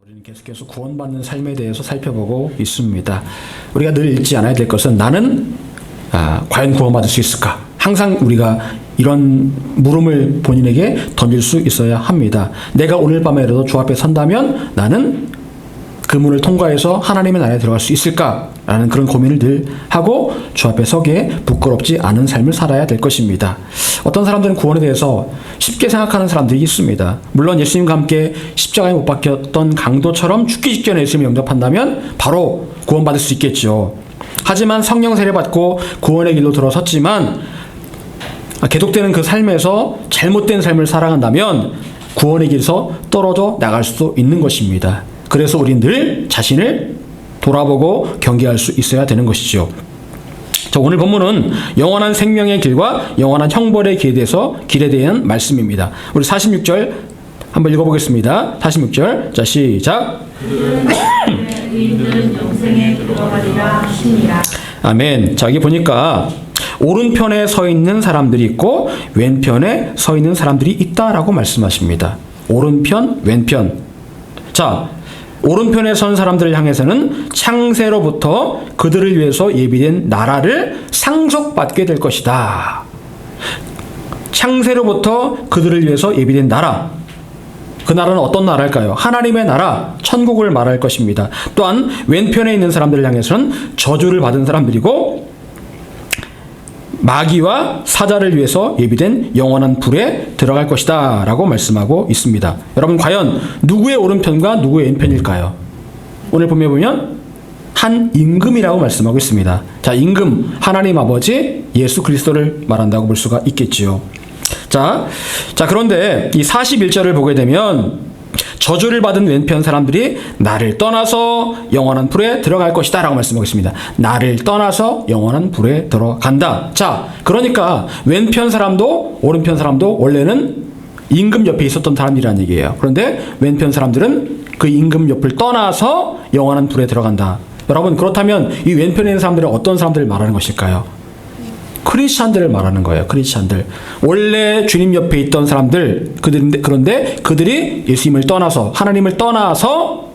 우리는 계속해서 구원받는 삶에 대해서 살펴보고 있습니다. 우리가 늘 잊지 않아야 될 것은 나는 과연 구원받을 수 있을까? 항상 우리가 이런 물음을 본인에게 던질 수 있어야 합니다. 내가 오늘 밤에라도 주 앞에 선다면 나는 그 문을 통과해서 하나님의 나라에 들어갈 수 있을까? 라는 그런 고민을 늘 하고 주 앞에 서기에 부끄럽지 않은 삶을 살아야 될 것입니다. 어떤 사람들은 구원에 대해서 쉽게 생각하는 사람들이 있습니다. 물론 예수님과 함께 십자가에 못 박혔던 강도처럼 죽기 직전에 예수님을 영접한다면 바로 구원받을 수 있겠죠. 하지만 성령 세례받고 구원의 길로 들어섰지만 계속되는 그 삶에서 잘못된 삶을 살아간다면 구원의 길에서 떨어져 나갈 수도 있는 것입니다. 그래서 우리는 늘 자신을 돌아보고 경계할 수 있어야 되는 것이죠. 자, 오늘 본문은 영원한 생명의 길과 영원한 형벌의 길에 대한 말씀입니다. 우리 46절 한번 읽어보겠습니다. 46절. 자, 시작. 의인들은 영생에 들어가리라 하시니라. 아멘. 자, 여기 보니까 오른편에 서 있는 사람들이 있고 왼편에 서 있는 사람들이 있다라고 말씀하십니다. 오른편, 왼편. 자, 오른편에 선 사람들을 향해서는 창세로부터 그들을 위해서 예비된 나라를 상속받게 될 것이다. 창세로부터 그들을 위해서 예비된 나라. 그 나라는 어떤 나라일까요? 하나님의 나라, 천국을 말할 것입니다. 또한 왼편에 있는 사람들을 향해서는 저주를 받은 사람들이고 마귀와 사자를 위해서 예비된 영원한 불에 들어갈 것이다 라고 말씀하고 있습니다. 여러분, 과연 누구의 오른편과 누구의 왼편일까요? 오늘 보면 한 임금이라고 말씀하고 있습니다. 자, 임금, 하나님 아버지 예수 그리스도를 말한다고 볼 수가 있겠지요. 자, 그런데 이 41절을 보게 되면 저주를 받은 왼편 사람들이 나를 떠나서 영원한 불에 들어갈 것이다 라고 말씀하고 있습니다. 나를 떠나서 영원한 불에 들어간다. 자, 그러니까 왼편 사람도 오른편 사람도 원래는 임금 옆에 있었던 사람이라는 얘기예요. 그런데 왼편 사람들은 그 임금 옆을 떠나서 영원한 불에 들어간다. 여러분, 그렇다면 이 왼편에 있는 사람들은 어떤 사람들을 말하는 것일까요? 크리스찬들을 말하는 거예요. 크리스찬들. 원래 주님 옆에 있던 사람들, 그런데 그들이 예수님을 떠나서, 하나님을 떠나서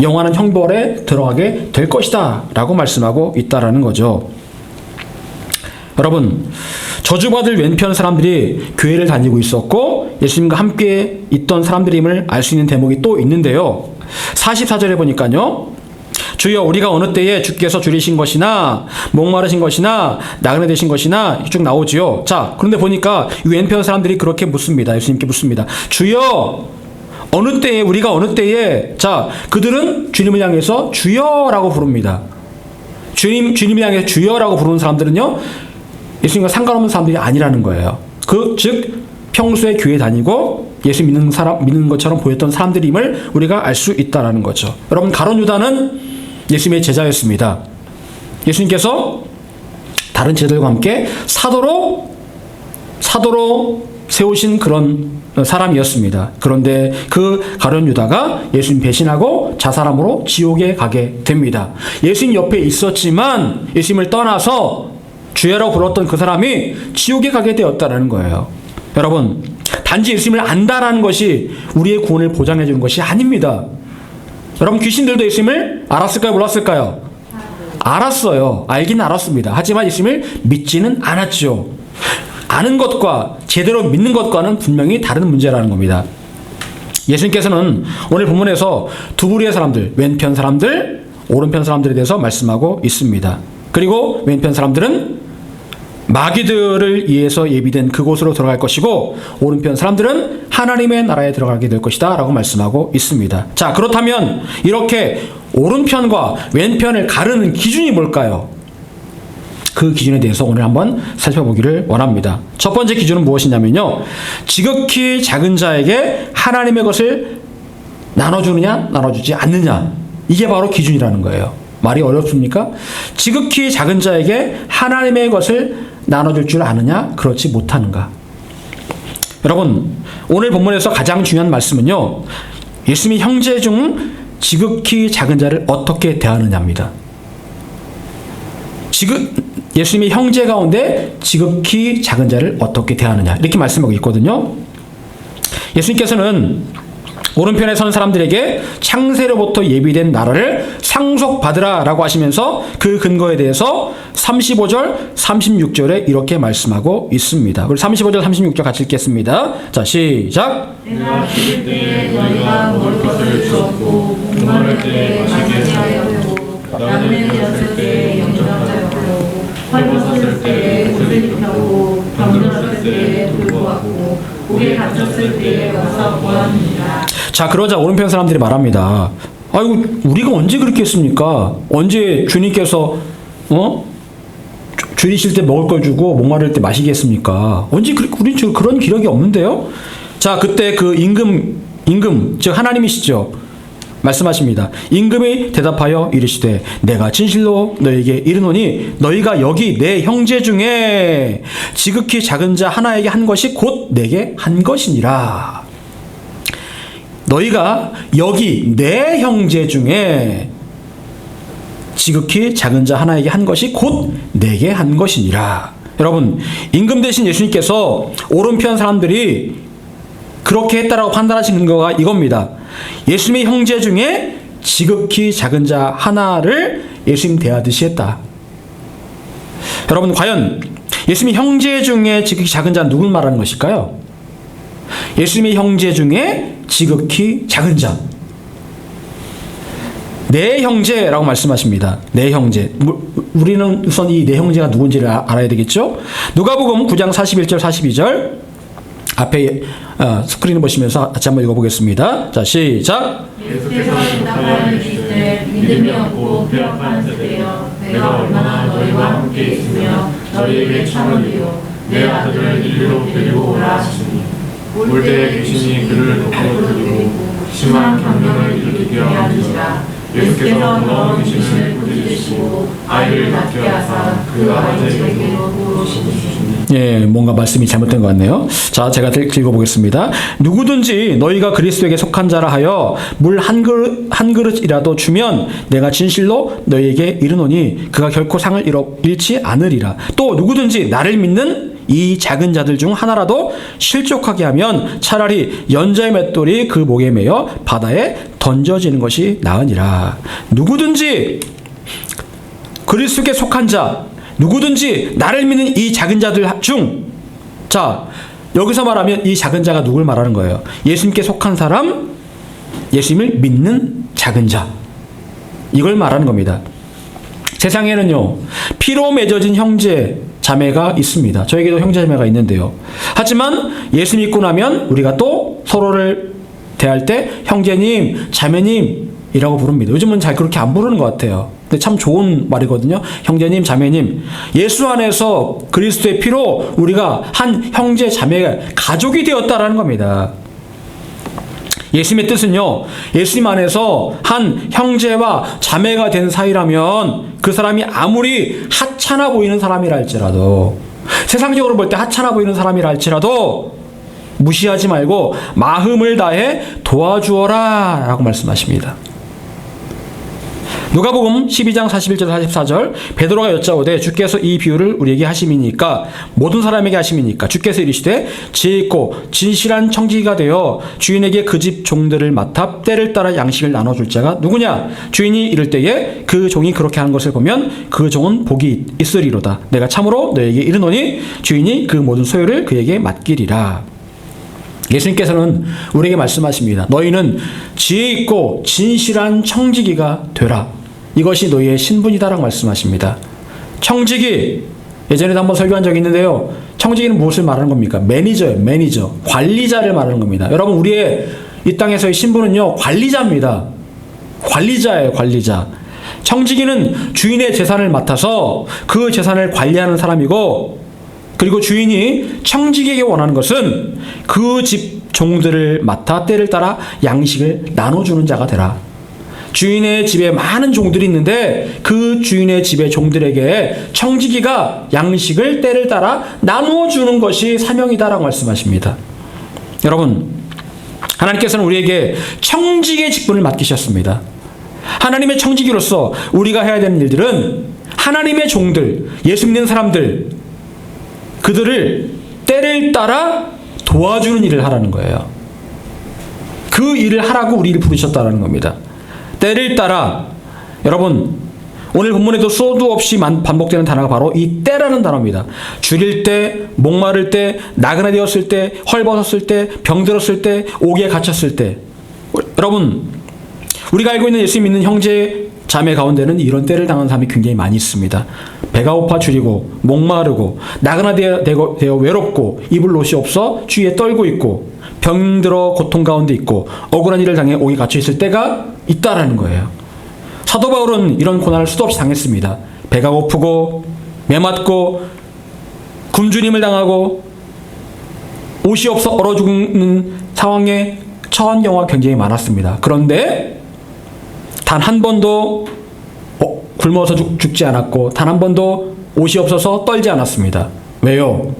영원한 형벌에 들어가게 될 것이다 라고 말씀하고 있다라는 거죠. 여러분, 저주받을 왼편 사람들이 교회를 다니고 있었고 예수님과 함께 있던 사람들임을 알 수 있는 대목이 또 있는데요. 44절에 보니까요. 주여, 우리가 어느 때에 주께서 줄이신 것이나 목마르신 것이나 나그네 되신 것이나 쭉 나오지요. 자, 그런데 보니까 이 왼편 사람들이 그렇게 묻습니다. 예수님께 묻습니다. 주여, 어느 때에, 우리가 어느 때에. 자, 그들은 주님을 향해서 주여라고 부릅니다. 주님을 향해서 주여라고 부르는 사람들은요, 예수님과 상관없는 사람들이 아니라는 거예요. 즉 평소에 교회 다니고 예수 믿는 것처럼 보였던 사람들임을 우리가 알 수 있다라는 거죠. 여러분, 가룟 유다는 예수님의 제자였습니다. 예수님께서 다른 제자들과 함께 사도로 세우신 그런 사람이었습니다. 그런데 그 가룟 유다가 예수님 배신하고 자살함으로 지옥에 가게 됩니다. 예수님 옆에 있었지만 예수님을 떠나서 주여라고 불렀던 그 사람이 지옥에 가게 되었다는 거예요. 여러분, 단지 예수님을 안다라는 것이 우리의 구원을 보장해 주는 것이 아닙니다. 여러분, 귀신들도 예수님을 알았을까요? 몰랐을까요? 알았어요. 알긴 알았습니다. 하지만 예수님을 믿지는 않았죠. 아는 것과 제대로 믿는 것과는 분명히 다른 문제라는 겁니다. 예수님께서는 오늘 본문에서 두 부류의 사람들, 왼편 사람들, 오른편 사람들에 대해서 말씀하고 있습니다. 그리고 왼편 사람들은 마귀들을 위해서 예비된 그곳으로 들어갈 것이고 오른편 사람들은 하나님의 나라에 들어가게 될 것이다 라고 말씀하고 있습니다. 자, 그렇다면 이렇게 오른편과 왼편을 가르는 기준이 뭘까요? 그 기준에 대해서 오늘 한번 살펴보기를 원합니다. 첫 번째 기준은 무엇이냐면요, 지극히 작은 자에게 하나님의 것을 나눠주느냐 나눠주지 않느냐, 이게 바로 기준이라는 거예요. 말이 어렵습니까? 지극히 작은 자에게 하나님의 것을 나눠줄 줄 아느냐, 그렇지 못하는가. 여러분, 오늘 본문에서 가장 중요한 말씀은요, 예수님의 형제 중 지극히 작은 자를 어떻게 대하느냐입니다. 예수님의 형제 가운데 지극히 작은 자를 어떻게 대하느냐, 이렇게 말씀하고 있거든요. 예수님께서는 오른편에 선 사람들에게 창세로부터 예비된 나라를 상속받으라 라고 하시면서 그 근거에 대해서 35절, 36절에 이렇게 말씀하고 있습니다. 우리 35절, 36절 같이 읽겠습니다. 자, 시작. 내가 죽을 때에 너희가 먹을 것을 주었고 공부할 때에 마시게 하였고 나무에 되었을 때에 영접하였고 헐벗었을 때에 옷을 입혔고 병들었을 때에 돌보았고 옥에 갇혔을 때에 와서 보았느니라. 자, 그러자 오른편 사람들이 말합니다. 아이고, 우리가 언제 그렇게 했습니까? 언제 주님께서 줄이실 때 먹을 걸 주고 목마를 때 마시게 했습니까? 언제 우리 그런 기력이 없는데요? 자, 그때 그 임금 즉 하나님이시죠. 말씀하십니다. 임금이 대답하여 이르시되 내가 진실로 너에게 이르노니 너희가 여기 내 형제 중에 지극히 작은 자 하나에게 한 것이 곧 내게 한 것이니라. 너희가 여기 내 형제 중에 지극히 작은 자 하나에게 한 것이 곧 내게 한 것이니라. 여러분, 임금 대신 예수님께서 오른편 사람들이 그렇게 했다라고 판단하신 근거가 이겁니다. 예수님의 형제 중에 지극히 작은 자 하나를 예수님 대하듯이 했다. 여러분, 과연 예수님의 형제 중에 지극히 작은 자는 누굴 말하는 것일까요? 예수님의 형제 중에 지극히 작은 자, 내 형제라고 말씀하십니다. 내 형제. 우리는 우선 이 내 형제가 누군지를 알아야 되겠죠? 누가복음 9장 41절 42절 앞에 스크린을 보시면서 같이 한번 읽어보겠습니다. 자, 시작. 예수께서 대답하여 이르시되 믿음이 없고 폐역한 세대여 내가 얼마나 너희와 함께 있으며 너희에게 참으리요 내 아들을 이리로 데리고 오라 하시니 올 때에 귀신이 그를 덮어뜨리고 심한 경련을 일으키게 하는지라. 예수께서 더러운 귀신을 꾸짖으시고 아이를 낫게 하사 그 아버지에게로 부르시니. 예, 뭔가 말씀이 잘못된 것 같네요. 자, 제가 읽어보겠습니다. 누구든지 너희가 그리스도에게 속한 자라 하여 물 한 그릇이라도 주면 내가 진실로 너희에게 이르노니 그가 결코 상을 잃지 않으리라. 또 누구든지 나를 믿는 이 작은 자들 중 하나라도 실족하게 하면 차라리 연자의 맷돌이 그 목에 매여 바다에 던져지는 것이 나으니라. 누구든지 그리스도께 속한 자, 누구든지 나를 믿는 이 작은 자들 중, 자, 여기서 말하면 이 작은 자가 누굴 말하는 거예요? 예수님께 속한 사람, 예수님을 믿는 작은 자, 이걸 말하는 겁니다. 세상에는요, 피로 맺어진 형제 자매가 있습니다. 저에게도 형제 자매가 있는데요. 하지만 예수 믿고 나면 우리가 또 서로를 대할 때 형제님, 자매님이라고 부릅니다. 요즘은 잘 그렇게 안 부르는 것 같아요. 근데 참 좋은 말이거든요. 형제님, 자매님. 예수 안에서 그리스도의 피로 우리가 한 형제, 자매가 가족이 되었다라는 겁니다. 예수님의 뜻은요, 예수님 안에서 한 형제와 자매가 된 사이라면 그 사람이 아무리 하찮아 보이는 사람이라 할지라도, 세상적으로 볼 때 하찮아 보이는 사람이라 할지라도 무시하지 말고 마음을 다해 도와주어라 라고 말씀하십니다. 누가복음 12장 41절 44절 베드로가 여짜오되 주께서 이 비유를 우리에게 하심이니까 모든 사람에게 하심이니까 주께서 이르시되 지혜 있고 진실한 청지기가 되어 주인에게 그 집 종들을 맡아 때를 따라 양식을 나눠줄 자가 누구냐? 주인이 이를 때에 그 종이 그렇게 하는 것을 보면 그 종은 복이 있으리로다. 내가 참으로 너에게 이르노니 주인이 그 모든 소유를 그에게 맡기리라. 예수님께서는 우리에게 말씀하십니다. 너희는 지혜 있고 진실한 청지기가 되라. 이것이 너희의 신분이다라고 말씀하십니다. 청지기, 예전에도 한번 설교한 적이 있는데요. 청지기는 무엇을 말하는 겁니까? 매니저예요. 매니저. 관리자를 말하는 겁니다. 여러분, 우리의 이 땅에서의 신분은요, 관리자입니다. 관리자예요. 관리자. 청지기는 주인의 재산을 맡아서 그 재산을 관리하는 사람이고, 그리고 주인이 청지기에게 원하는 것은 그 집 종들을 맡아 때를 따라 양식을 나눠주는 자가 되라. 주인의 집에 많은 종들이 있는데 그 주인의 집의 종들에게 청지기가 양식을 때를 따라 나누어주는 것이 사명이다라고 말씀하십니다. 여러분, 하나님께서는 우리에게 청지기의 직분을 맡기셨습니다. 하나님의 청지기로서 우리가 해야 되는 일들은 하나님의 종들, 예수 믿는 사람들, 그들을 때를 따라 도와주는 일을 하라는 거예요. 그 일을 하라고 우리를 부르셨다는 겁니다. 때를 따라, 여러분 오늘 본문에도 수도 없이 반복되는 단어가 바로 이 때라는 단어입니다. 줄일 때, 목마를 때, 나그네 되었을 때, 헐벗었을 때, 병들었을 때, 옥에 갇혔을 때. 여러분, 우리가 알고 있는 예수 믿는 형제 자매 가운데는 이런 때를 당한 사람이 굉장히 많이 있습니다. 배가 고파 줄이고, 목마르고, 나그네 되어 외롭고, 입을 옷이 없어 주위에 떨고 있고, 병들어 고통 가운데 있고, 억울한 일을 당해 옥에 갇혀 있을 때가 있다라는 거예요. 사도 바울은 이런 고난을 수도 없이 당했습니다. 배가 고프고 메맞고 굶주림을 당하고 옷이 없어 얼어 죽는 상황에 처한 경우가 굉장히 많았습니다. 그런데 단 한 번도 굶어서 죽지 않았고 단 한 번도 옷이 없어서 떨지 않았습니다. 왜요?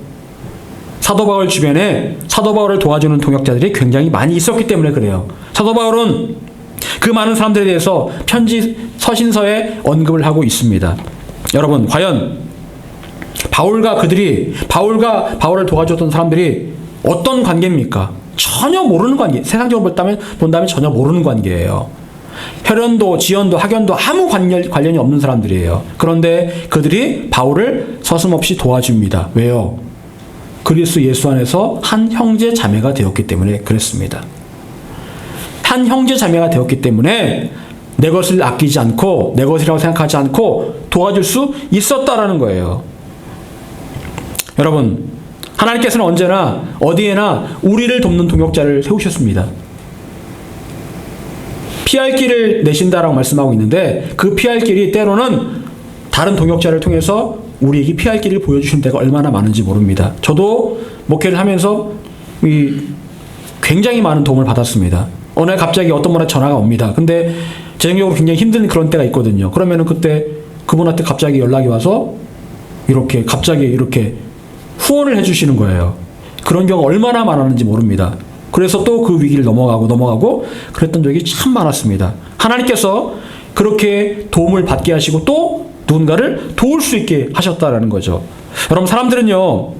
사도 바울 주변에 사도 바울을 도와주는 동역자들이 굉장히 많이 있었기 때문에 그래요. 사도 바울은 그 많은 사람들에 대해서 편지 서신서에 언급을 하고 있습니다. 여러분, 과연 바울과 바울을 도와줬던 사람들이 어떤 관계입니까? 전혀 모르는 관계. 세상적으로 본다면 전혀 모르는 관계예요. 혈연도, 지연도, 학연도 아무 관련이 없는 사람들이에요. 그런데 그들이 바울을 서슴없이 도와줍니다. 왜요? 그리스도 예수 안에서 한 형제 자매가 되었기 때문에 그랬습니다. 한 형제 자매가 되었기 때문에 내 것을 아끼지 않고 내 것이라고 생각하지 않고 도와줄 수 있었다라는 거예요. 여러분, 하나님께서는 언제나 어디에나 우리를 돕는 동역자를 세우셨습니다. 피할 길을 내신다라고 말씀하고 있는데 그 피할 길이 때로는 다른 동역자를 통해서 우리에게 피할 길을 보여주신 때가 얼마나 많은지 모릅니다. 저도 목회를 하면서 굉장히 많은 도움을 받았습니다. 어느 날 갑자기 어떤 분한테 전화가 옵니다. 근데 재정적으로 굉장히 힘든 그런 때가 있거든요. 그러면은 그때 그분한테 갑자기 연락이 와서 갑자기 이렇게 후원을 해주시는 거예요. 그런 경우가 얼마나 많았는지 모릅니다. 그래서 또 그 위기를 넘어가고 그랬던 적이 참 많았습니다. 하나님께서 그렇게 도움을 받게 하시고 또 누군가를 도울 수 있게 하셨다라는 거죠. 여러분, 사람들은요,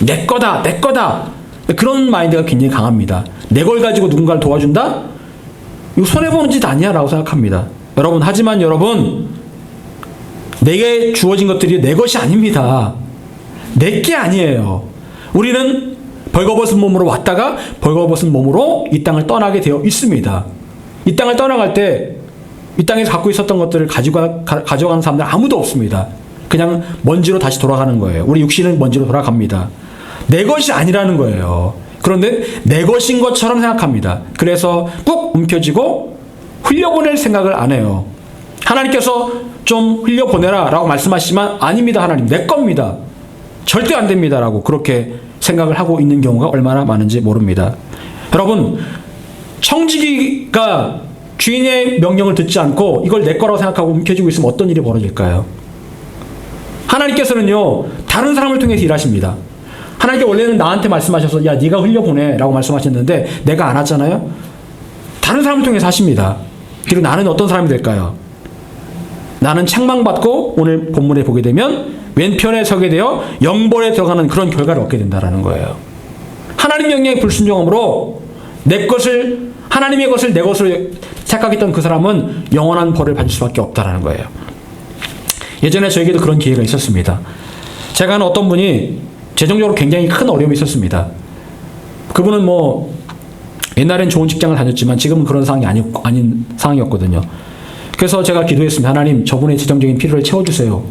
내 거다 그런 마인드가 굉장히 강합니다. 내 걸 가지고 누군가를 도와준다? 이거 손해보는 짓 아니야 라고 생각합니다. 하지만 여러분, 내게 주어진 것들이 내 것이 아닙니다. 내 게 아니에요. 우리는 벌거벗은 몸으로 왔다가 벌거벗은 몸으로 이 땅을 떠나게 되어 있습니다. 이 땅을 떠나갈 때 이 땅에서 갖고 있었던 것들을 가져가는 사람들 아무도 없습니다. 그냥 먼지로 다시 돌아가는 거예요. 우리 육신은 먼지로 돌아갑니다. 내 것이 아니라는 거예요. 그런데 내 것인 것처럼 생각합니다. 그래서 꾹 움켜쥐고 흘려보낼 생각을 안 해요. 하나님께서 좀 흘려보내라 라고 말씀하시지만 아닙니다. 하나님, 내 겁니다. 절대 안 됩니다 라고 그렇게 생각을 하고 있는 경우가 얼마나 많은지 모릅니다. 여러분, 청지기가 주인의 명령을 듣지 않고 이걸 내 거라고 생각하고 움켜쥐고 있으면 어떤 일이 벌어질까요? 하나님께서는요, 다른 사람을 통해서 일하십니다. 하나님께 원래는 나한테 말씀하셔서 야, 네가 흘려보내 라고 말씀하셨는데 내가 안 하잖아요. 다른 사람을 통해서 하십니다. 그리고 나는 어떤 사람이 될까요? 나는 책망받고 오늘 본문에 보게 되면 왼편에 서게 되어 영벌에 들어가는 그런 결과를 얻게 된다는 거예요. 하나님 명령에 불순종함으로 하나님의 것을 내 것으로 생각했던 그 사람은 영원한 벌을 받을 수밖에 없다는 거예요. 예전에 저에게도 그런 기회가 있었습니다. 제가 아는 어떤 분이 재정적으로 굉장히 큰 어려움이 있었습니다. 그분은 옛날엔 좋은 직장을 다녔지만 지금은 그런 상황이 아닌 상황이었거든요. 그래서 제가 기도했습니다. 하나님, 저분의 재정적인 필요를 채워주세요.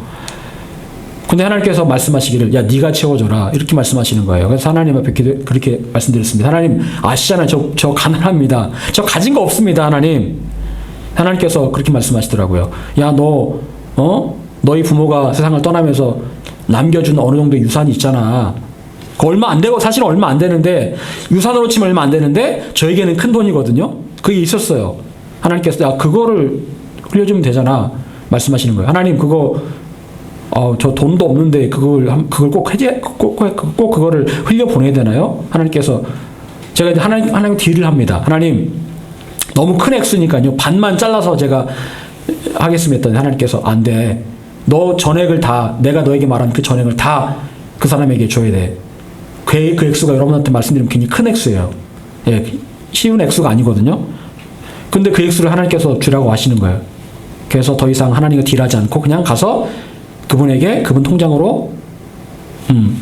근데 하나님께서 말씀하시기를 야, 네가 채워줘라 이렇게 말씀하시는 거예요. 그래서 하나님 앞에 그렇게 말씀드렸습니다. 하나님, 아시잖아요. 저 가난합니다. 저 가진 거 없습니다. 하나님께서 그렇게 말씀하시더라고요. 야, 너희 부모가 세상을 떠나면서 남겨준 어느 정도의 유산이 있잖아. 그거 얼마 안 되고, 사실은 얼마 안 되는데, 유산으로 치면 얼마 안 되는데 저에게는 큰 돈이거든요. 그게 있었어요. 하나님께서 야, 그거를 흘려주면 되잖아 말씀하시는 거예요. 하나님, 저 돈도 없는데 그걸 꼭 그거를 흘려 보내야 되나요? 하나님께서 제가 이제 하나님 딜을 합니다. 하나님, 너무 큰 액수니까요, 반만 잘라서 제가 하겠습니다 했더니 하나님께서 안 돼. 너 전액을 다, 내가 너에게 말한 그 전액을 다 그 사람에게 줘야 돼. 그 액수가 여러분한테 말씀드리면 굉장히 큰 액수예요. 예, 쉬운 액수가 아니거든요. 근데 그 액수를 하나님께서 주라고 하시는 거예요. 그래서 더 이상 하나님과 딜하지 않고 그냥 가서 그분에게 그분 통장으로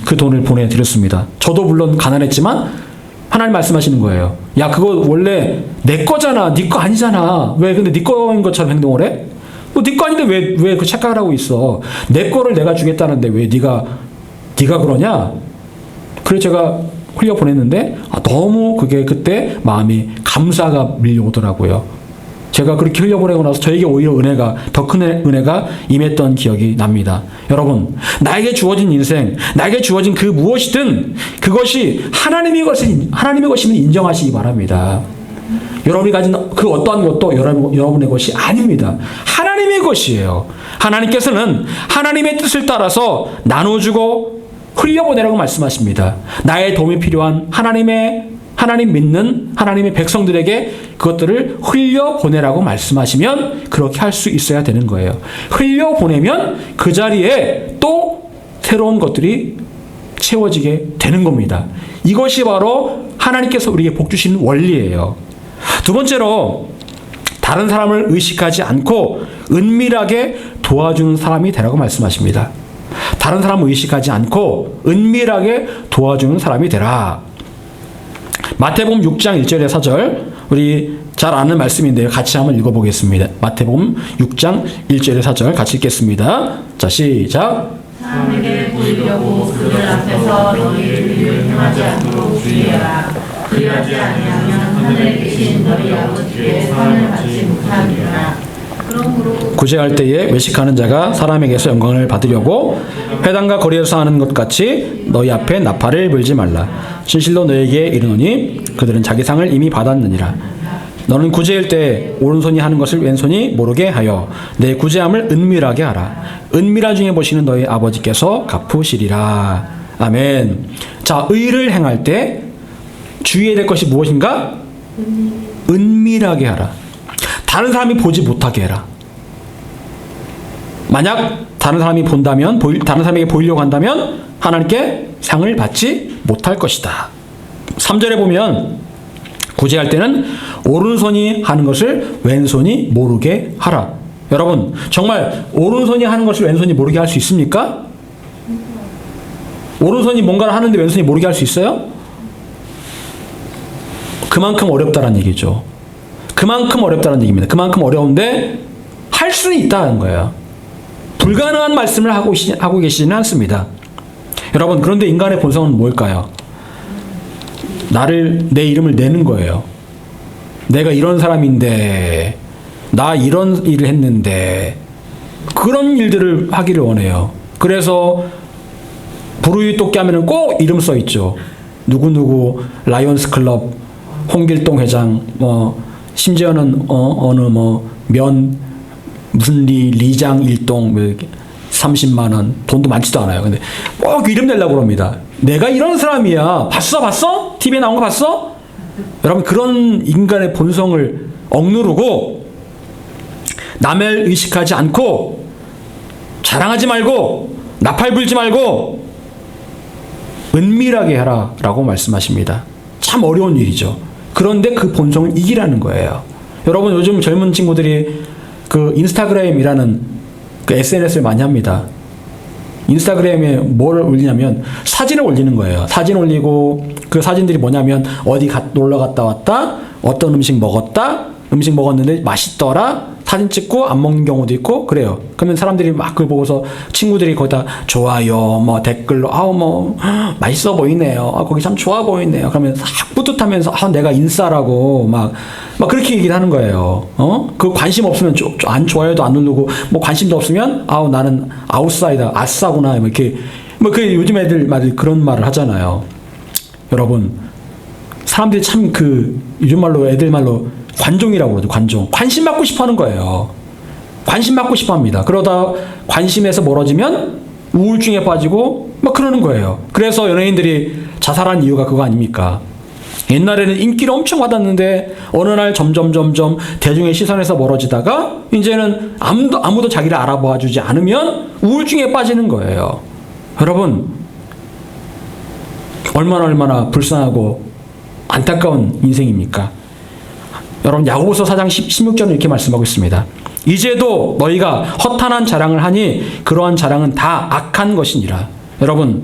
그 돈을 보내드렸습니다. 저도 물론 가난했지만 하나님 말씀하시는 거예요. 야, 그거 원래 내 거잖아. 네 거 아니잖아. 왜 근데 네 거인 것처럼 행동을 해? 네 거 아닌데 왜 그 착각을 하고 있어? 내 거를 내가 주겠다는데 왜 네가 그러냐? 그래서 제가 흘려 보냈는데 너무 그게 그때 마음이 감사가 밀려오더라고요. 제가 그렇게 흘려보내고 나서 저에게 오히려 더 큰 은혜가 임했던 기억이 납니다. 여러분, 나에게 주어진 인생, 나에게 주어진 그 무엇이든 그것이 하나님의 것이면 인정하시기 바랍니다. 여러분이 가진 그 어떠한 것도 여러분의 것이 아닙니다. 하나님의 것이에요. 하나님께서는 하나님의 뜻을 따라서 나눠주고 흘려보내라고 말씀하십니다. 나의 도움이 필요한 하나님 믿는 하나님의 백성들에게 그것들을 흘려보내라고 말씀하시면 그렇게 할 수 있어야 되는 거예요. 흘려보내면 그 자리에 또 새로운 것들이 채워지게 되는 겁니다. 이것이 바로 하나님께서 우리에게 복 주시는 원리예요. 두 번째로, 다른 사람을 의식하지 않고 은밀하게 도와주는 사람이 되라고 말씀하십니다. 다른 사람을 의식하지 않고 은밀하게 도와주는 사람이 되라. 마태복음 6장 1절의 4절, 우리 잘 아는 말씀인데요. 같이 한번 읽어보겠습니다. 마태복음 6장 1절의 4절 같이 읽겠습니다. 자, 시작. 사람에게 보이려고 그들 앞에서 너희 의를 행하지 않도록 주의하라. 그리하지 아니하면 하늘에 계신 너희 아버지께 상을 받지 못하리라. 그러므로 구제할 때에 외식하는 자가 사람에게서 영광을 받으려고 회당과 거리에서 하는 것 같이 너희 앞에 나팔을 불지 말라. 진실로 너에게 이르노니 그들은 자기 상을 이미 받았느니라. 너는 구제할 때 오른손이 하는 것을 왼손이 모르게 하여 내 구제함을 은밀하게 하라. 은밀한 중에 보시는 너희 아버지께서 갚으시리라. 아멘. 자, 의를 행할 때 주의해야 될 것이 무엇인가? 은밀하게 하라. 다른 사람이 보지 못하게 해라. 만약 다른 사람이 본다면, 다른 사람에게 보이려고 한다면 하나님께 상을 받지 못할 것이다. 3절에 보면 구제할 때는 오른손이 하는 것을 왼손이 모르게 하라. 여러분, 정말 오른손이 하는 것을 왼손이 모르게 할 수 있습니까? 오른손이 뭔가를 하는데 왼손이 모르게 할 수 있어요? 그만큼 어렵다는 얘기죠. 그만큼 어렵다는 얘기입니다. 그만큼 어려운데 할 수는 있다는 거예요. 불가능한 말씀을 하고 계시지는 않습니다. 여러분, 그런데 인간의 본성은 뭘까요? 내 이름을 내는 거예요. 내가 이런 사람인데, 나 이런 일을 했는데, 그런 일들을 하기를 원해요. 그래서 부르이토끼 하면은 꼭 이름 써 있죠. 누구누구 라이온스 클럽 홍길동 회장, 심지어는 어느 무슨 리장 일동 30만 원, 돈도 많지도 않아요. 근데 꼭 이름 내려고 그럽니다. 내가 이런 사람이야. 봤어? TV에 나온 거 봤어? 여러분, 그런 인간의 본성을 억누르고 남을 의식하지 않고 자랑하지 말고 나팔 불지 말고 은밀하게 해라 라고 말씀하십니다. 참 어려운 일이죠. 그런데 그 본성을 이기라는 거예요. 여러분, 요즘 젊은 친구들이 그 인스타그램이라는 그 SNS를 많이 합니다. 인스타그램에 뭘 올리냐면 사진을 올리는 거예요. 사진 올리고 그 사진들이 뭐냐면 어디 놀러 갔다 왔다, 어떤 음식 먹었는데 맛있더라, 사진 찍고 안 먹는 경우도 있고 그래요. 그러면 사람들이 막 그걸 보고서 친구들이 거기다 좋아요, 댓글로 맛있어 보이네요. 거기 참 좋아 보이네요. 그러면 싹 뿌듯하면서 내가 인싸라고 막 그렇게 얘기를 하는 거예요. 그 관심 없으면 안 좋아요도 안 누르고 관심도 없으면 나는 아웃사이더, 아싸구나 이렇게 그 요즘 애들 그런 말을 하잖아요. 여러분, 사람들이 참 요즘 말로 애들 말로 관종이라고 그러죠. 관심 받고 싶어 하는 거예요. 관심 받고 싶어 합니다. 그러다 관심에서 멀어지면 우울증에 빠지고 그러는 거예요. 그래서 연예인들이 자살한 이유가 그거 아닙니까? 옛날에는 인기를 엄청 받았는데 어느 날 점점 대중의 시선에서 멀어지다가 이제는 아무도 자기를 알아봐 주지 않으면 우울증에 빠지는 거예요. 여러분, 얼마나 불쌍하고 안타까운 인생입니까? 여러분, 야고보서 4장 16절은 이렇게 말씀하고 있습니다. 이제도 너희가 허탄한 자랑을 하니 그러한 자랑은 다 악한 것이니라. 여러분,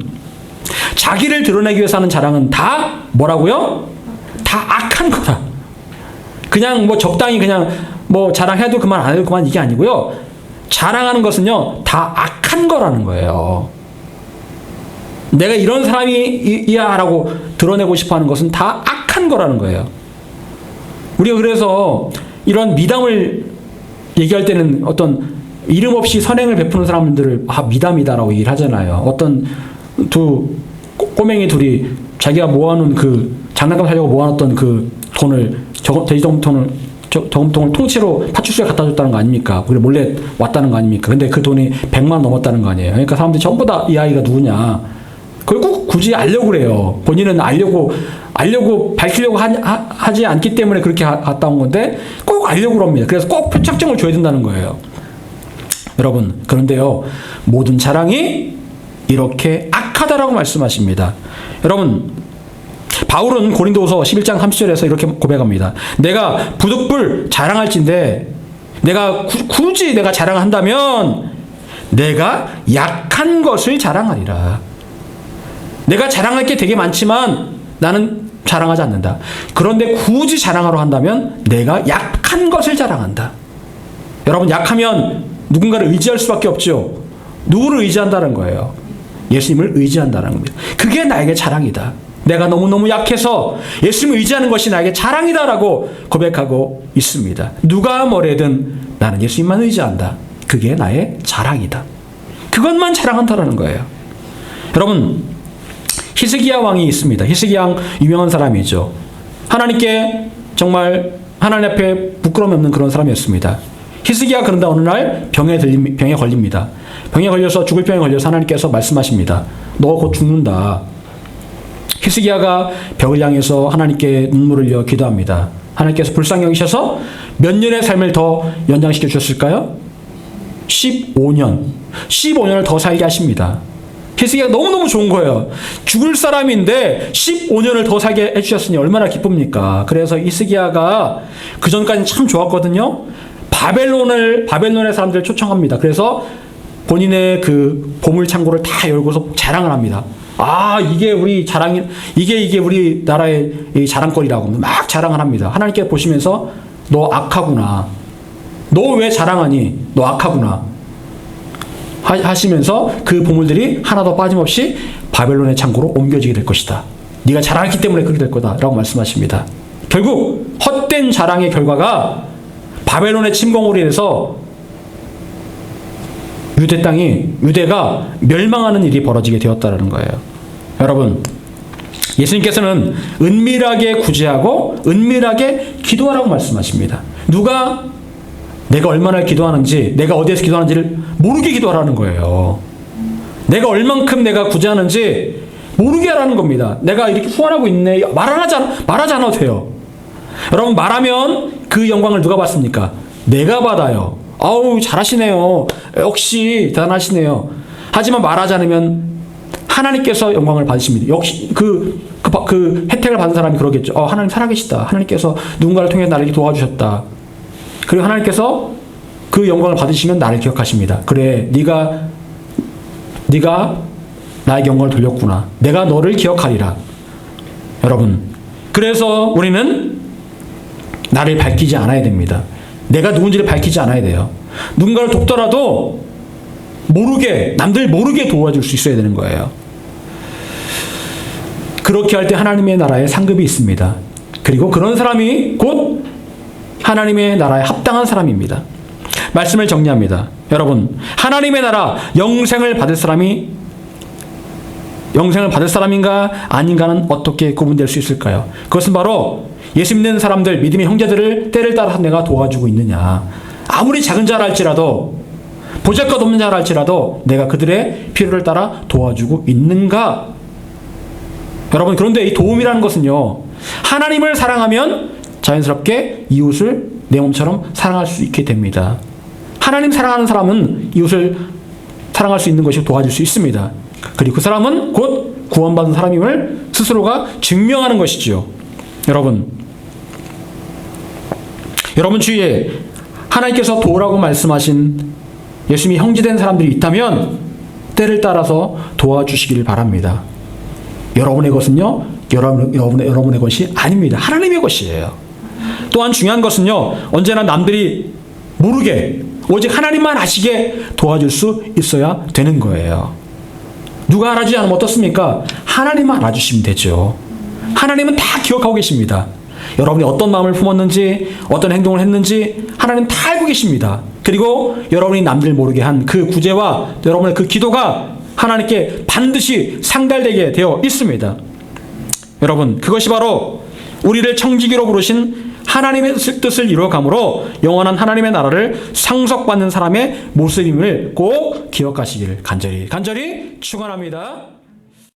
자기를 드러내기 위해서 하는 자랑은 다 뭐라고요? 다 악한 거다. 그냥 뭐 적당히 그냥 뭐 자랑해도 그만 안 해도 그만 이게 아니고요. 자랑하는 것은요, 다 악한 거라는 거예요. 내가 이런 사람이야 라고 드러내고 싶어 하는 것은 다 악한 거라는 거예요. 우리가 그래서 이런 미담을 얘기할 때는 어떤 이름 없이 선행을 베푸는 사람들을 미담이다라고 얘기를 하잖아요. 어떤 두 꼬맹이 둘이 자기가 모아놓은 그 장난감 사려고 모아놨던 그 돈을 저금통을 통째로 파출소에 갖다 줬다는 거 아닙니까? 그리고 몰래 왔다는 거 아닙니까? 근데 그 돈이 100만 원 넘었다는 거 아니에요. 그러니까 사람들이 전부 다 이 아이가 누구냐. 그걸 꼭 굳이 알려고 그래요. 본인은 알려고 밝히려고 하지 않기 때문에 그렇게 갔다 온 건데 꼭 알려고 그럽니다. 그래서 꼭 표착증을 줘야 된다는 거예요. 여러분, 그런데요, 모든 자랑이 이렇게 악하다라고 말씀하십니다. 여러분, 바울은 고린도후서 11장 30절에서 이렇게 고백합니다. 내가 부득불 자랑할진대 내가 굳이 내가 자랑한다면 내가 약한 것을 자랑하리라. 내가 자랑할 게 되게 많지만 나는 자랑하지 않는다. 그런데 굳이 자랑하러 한다면 내가 약한 것을 자랑한다. 여러분, 약하면 누군가를 의지할 수밖에 없죠. 누구를 의지한다는 거예요? 예수님을 의지한다는 겁니다. 그게 나에게 자랑이다. 내가 너무너무 약해서 예수님을 의지하는 것이 나에게 자랑이다라고 고백하고 있습니다. 누가 뭐래든 나는 예수님만 의지한다. 그게 나의 자랑이다. 그것만 자랑한다라는 거예요. 여러분, 히스기야 왕이 있습니다. 히스기야 왕 유명한 사람이죠. 하나님께 정말 하나님 앞에 부끄러움이 없는 그런 사람이었습니다. 히스기야 그런다 어느 날 병에 걸립니다. 병에 걸려서 죽을 병에 걸려서 하나님께서 말씀하십니다. 너 곧 죽는다. 히스기야가 벽을 향해서 하나님께 눈물을 흘려 기도합니다. 하나님께서 불쌍히 여기셔서 몇 년의 삶을 더 연장시켜 주셨을까요? 15년을 더 살게 하십니다. 히스기야가 너무너무 좋은 거예요. 죽을 사람인데 15년을 더 살게 해주셨으니 얼마나 기쁩니까? 그래서 히스기야가 그 전까지는 참 좋았거든요. 바벨론의 사람들을 초청합니다. 그래서 본인의 그 보물 창고를 다 열고서 자랑을 합니다. 이게 우리 자랑이, 이게 우리 나라의 자랑거리라고 막 자랑을 합니다. 하나님께 보시면서 너 악하구나. 너 왜 자랑하니? 너 악하구나. 하시면서 그 보물들이 하나도 빠짐없이 바벨론의 창고로 옮겨지게 될 것이다. 네가 자랑했기 때문에 그렇게 될 거다 라고 말씀하십니다. 결국 헛된 자랑의 결과가 바벨론의 침공으로 인해서 유대가 멸망하는 일이 벌어지게 되었다는 거예요. 여러분, 예수님께서는 은밀하게 구제하고 은밀하게 기도하라고 말씀하십니다. 누가 내가 얼마나 기도하는지, 내가 어디에서 기도하는지를 모르게 기도하라는 거예요. 내가 얼만큼 내가 구제하는지 모르게 하라는 겁니다. 내가 이렇게 후원하고 있네. 말하지 않아도 돼요. 여러분, 말하면 그 영광을 누가 받습니까? 내가 받아요. 잘하시네요. 역시 대단하시네요. 하지만 말하지 않으면 하나님께서 영광을 받으십니다. 역시 그 혜택을 받은 사람이 그러겠죠. 하나님 살아계시다. 하나님께서 누군가를 통해 나를 도와주셨다. 그리고 하나님께서 그 영광을 받으시면 나를 기억하십니다. 그래, 네가 나에게 영광을 돌렸구나. 내가 너를 기억하리라. 여러분, 그래서 우리는 나를 밝히지 않아야 됩니다. 내가 누군지를 밝히지 않아야 돼요. 누군가를 돕더라도 남들 모르게 도와줄 수 있어야 되는 거예요. 그렇게 할 때 하나님의 나라에 상급이 있습니다. 그리고 그런 사람이 곧 하나님의 나라에 합당한 사람입니다. 말씀을 정리합니다. 여러분, 하나님의 나라 영생을 받을 사람인가 아닌가는 어떻게 구분될 수 있을까요? 그것은 바로 예수 믿는 사람들, 믿음의 형제들을 때를 따라서 내가 도와주고 있느냐. 아무리 작은 자라 할지라도, 보잘것 없는 자라 할지라도 내가 그들의 필요를 따라 도와주고 있는가? 여러분, 그런데 이 도움이라는 것은요, 하나님을 사랑하면 자연스럽게 이웃을 내 몸처럼 사랑할 수 있게 됩니다. 하나님 사랑하는 사람은 이웃을 사랑할 수 있는 것이 도와줄 수 있습니다. 그리고 그 사람은 곧 구원받은 사람임을 스스로가 증명하는 것이지요. 여러분 주위에 하나님께서 도우라고 말씀하신 예수님이 형제된 사람들이 있다면 때를 따라서 도와주시길 바랍니다. 여러분의 것은요, 여러분의 것이 아닙니다. 하나님의 것이에요. 또한 중요한 것은요, 언제나 남들이 모르게 오직 하나님만 아시게 도와줄 수 있어야 되는 거예요. 누가 알아주지 않으면 어떻습니까? 하나님만 알아주시면 되죠. 하나님은 다 기억하고 계십니다. 여러분이 어떤 마음을 품었는지, 어떤 행동을 했는지 하나님 다 알고 계십니다. 그리고 여러분이 남들 모르게 한 그 구제와 여러분의 그 기도가 하나님께 반드시 상달되게 되어 있습니다. 여러분, 그것이 바로 우리를 청지기로 부르신 하나님의 뜻을 이루어감으로 영원한 하나님의 나라를 상속받는 사람의 모습임을 꼭 기억하시길 간절히 축원합니다.